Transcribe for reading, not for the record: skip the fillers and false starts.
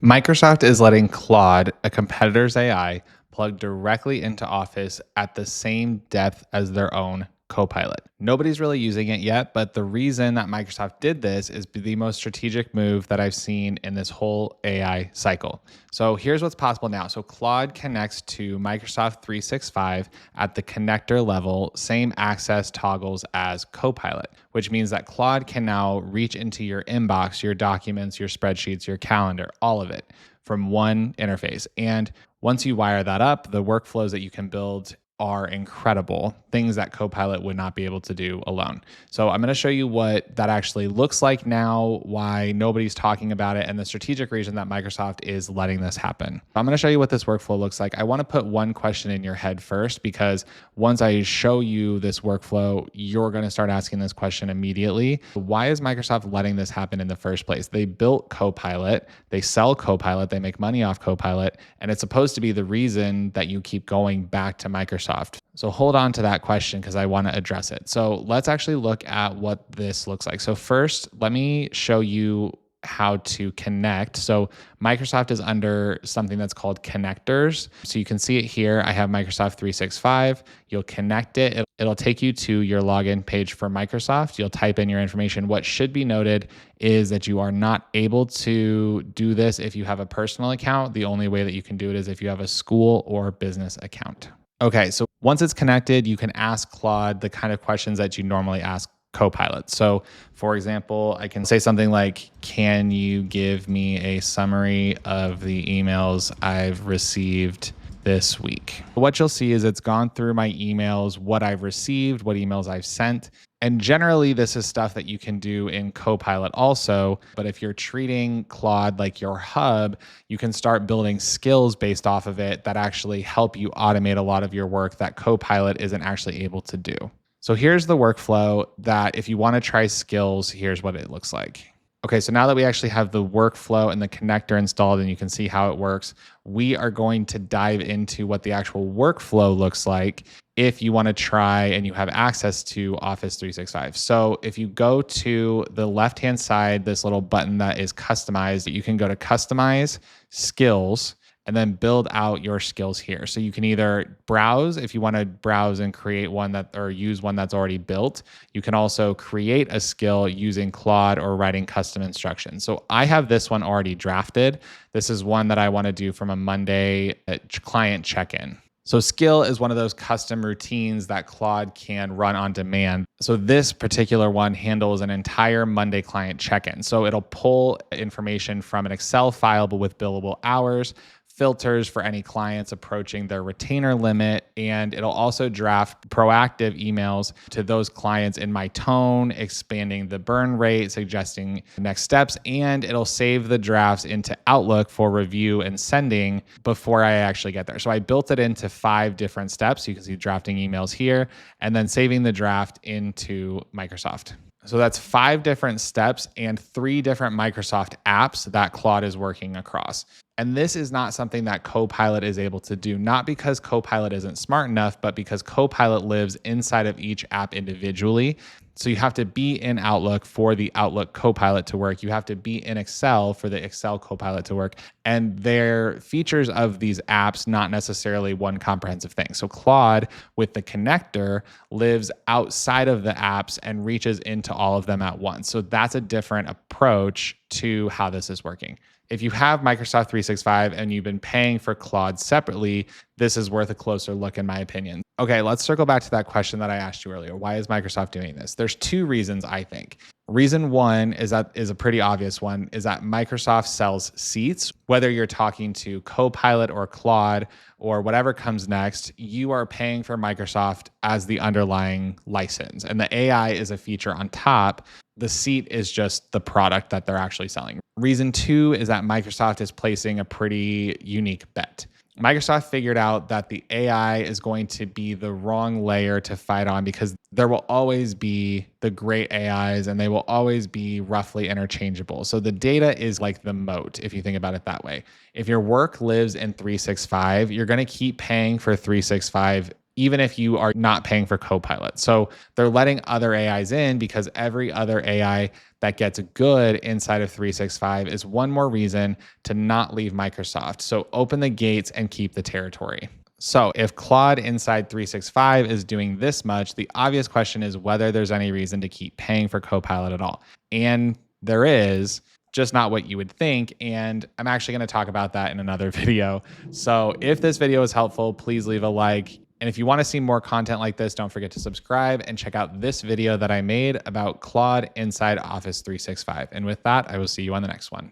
Microsoft is letting Claude, a competitor's AI, plug directly into Office at the same depth as their own Copilot. Nobody's really using it yet, but the reason that Microsoft did this is the most strategic move that I've seen in this whole AI cycle. So here's what's possible now. So Claude connects to Microsoft 365 at the connector level, same access toggles as Copilot, which means that Claude can now reach into your inbox, your documents, your spreadsheets, your calendar, all of it from one interface. And once you wire that up, the workflows that you can build are incredible, things that Copilot would not be able to do alone. So I'm going to show you what that actually looks like now, why nobody's talking about it, and the strategic reason that Microsoft is letting this happen. I'm going to show you what this workflow looks like. I want to put one question in your head first, because once I show you this workflow, you're going to start asking this question immediately. Why is Microsoft letting this happen in the first place? They built Copilot, they sell Copilot, they make money off Copilot, and it's supposed to be the reason that you keep going back to Microsoft. So hold on to that question because I want to address it. So let's actually look at what this looks like. So first, let me show you how to connect. So Microsoft is under something that's called connectors. So you can see it here. I have Microsoft 365. You'll connect it. It'll take you to your login page for Microsoft. You'll type in your information. What should be noted is that you are not able to do this if you have a personal account. The only way that you can do it is if you have a school or business account. Okay, so once it's connected, you can ask Claude the kind of questions that you normally ask Copilot. So for example, I can say something like, can you give me a summary of the emails I've received this week? What you'll see is it's gone through my emails, what I've received, what emails I've sent. And generally, this is stuff that you can do in Copilot also. But if you're treating Claude like your hub, you can start building skills based off of it that actually help you automate a lot of your work that Copilot isn't actually able to do. So here's the workflow that if you want to try skills, here's what it looks like. Okay, so now that we actually have the workflow and the connector installed and you can see how it works, we are going to dive into what the actual workflow looks like if you want to try and you have access to Office 365. So if you go to the left-hand side, this little button that is customized, you can go to Customize, Skills, and then build out your skills here. So you can either browse if you want to browse and create one that or use one that's already built. You can also create a skill using Claude or writing custom instructions. So I have this one already drafted. This is one that I want to do from a Monday client check-in. So skill is one of those custom routines that Claude can run on demand. So this particular one handles an entire Monday client check-in. So it'll pull information from an Excel file, but with billable hours, filters for any clients approaching their retainer limit, and it'll also draft proactive emails to those clients in my tone, expanding the burn rate, suggesting next steps, and it'll save the drafts into Outlook for review and sending before I actually get there. So I built it into 5 different steps. You can see drafting emails here, and then saving the draft into Microsoft. So that's 5 different steps and 3 different Microsoft apps that Claude is working across. And this is not something that Copilot is able to do, not because Copilot isn't smart enough, but because Copilot lives inside of each app individually. So you have to be in Outlook for the Outlook Copilot to work. You have to be in Excel for the Excel Copilot to work. And they're features of these apps, not necessarily one comprehensive thing. So Claude with the connector lives outside of the apps and reaches into all of them at once. So that's a different approach to how this is working. If you have Microsoft 365 and you've been paying for Claude separately, this is worth a closer look in my opinion. Okay, let's circle back to that question that I asked you earlier. Why is Microsoft doing this? There's 2 reasons, I think. Reason one is a pretty obvious one, is that Microsoft sells seats. Whether you're talking to Copilot or Claude or whatever comes next, you are paying for Microsoft as the underlying license. And the AI is a feature on top. The seat is just the product that they're actually selling. Reason 2 is that Microsoft is placing a pretty unique bet. Microsoft figured out that the AI is going to be the wrong layer to fight on because there will always be the great AIs and they will always be roughly interchangeable. So the data is like the moat, if you think about it that way. If your work lives in 365, you're going to keep paying for 365 even if you are not paying for Copilot. So they're letting other AIs in because every other AI that gets good inside of 365 is one more reason to not leave Microsoft. So open the gates and keep the territory. So if Claude inside 365 is doing this much, the obvious question is whether there's any reason to keep paying for Copilot at all. And there is, just not what you would think. And I'm actually going to talk about that in another video. So if this video is helpful, please leave a like. And if you want to see more content like this, don't forget to subscribe and check out this video that I made about Claude inside Office 365. And with that, I will see you on the next one.